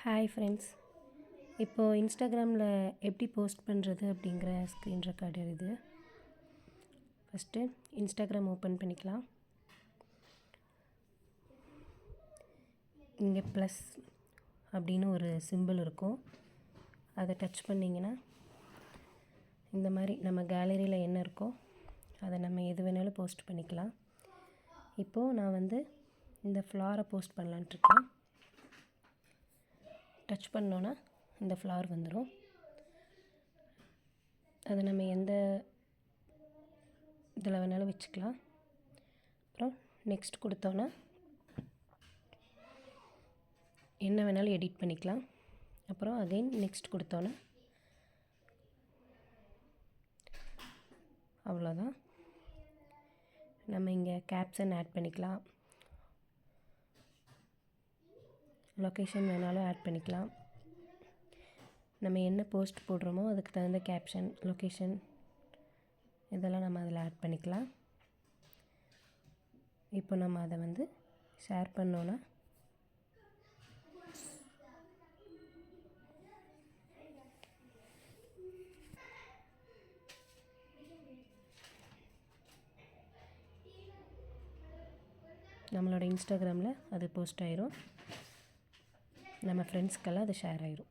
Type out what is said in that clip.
Hi friends, இப்போது இன்ஸ்டாகிராமில் எப்படி போஸ்ட் பண்ணுறது அப்படிங்கிற ஸ்க்ரீன் ரெக்கார்டர் இது. ஃபஸ்ட்டு இன்ஸ்டாகிராம் ஓப்பன் பண்ணிக்கலாம். இங்கே ப்ளஸ் அப்படின்னு ஒரு சிம்பிள் இருக்கும். அதை டச் பண்ணிங்கன்னா இந்த மாதிரி நம்ம கேலரியில் என்ன இருக்கோ அதை நம்ம எது வேணாலும் போஸ்ட் பண்ணிக்கலாம். இப்போது நான் இந்த ஃப்ளாரை போஸ்ட் பண்ணலான்ட்ருக்கேன். டச் பண்ணோன்னா இந்த ஃப்ளார் வந்துடும். அதை நம்ம எந்த இதில் வேணாலும் வச்சுக்கலாம். அப்புறம் நெக்ஸ்ட் கொடுத்தோன்னா என்ன வேணாலும் எடிட் பண்ணிக்கலாம். அப்புறம் அகைன் நெக்ஸ்ட் கொடுத்தோன்னா அவ்வளோதான். நம்ம இங்கே கேப்ஷன் ஆட் பண்ணிக்கலாம், லொக்கேஷன் வேணாலும் ஆட் பண்ணிக்கலாம். நம்ம என்ன போஸ்ட் போடுறோமோ அதுக்கு தகுந்த கேப்ஷன், லொக்கேஷன் இதெல்லாம் நம்ம அதில் ஆட் பண்ணிக்கலாம். இப்போ நம்ம அதை ஷேர் பண்ணோன்னா நம்மளோட இன்ஸ்டாகிராமில் அது போஸ்ட் ஆயிரும். நம்ம ஃப்ரெண்ட்ஸ்க்கெல்லாம் அது ஷேர் ஆயிரும்.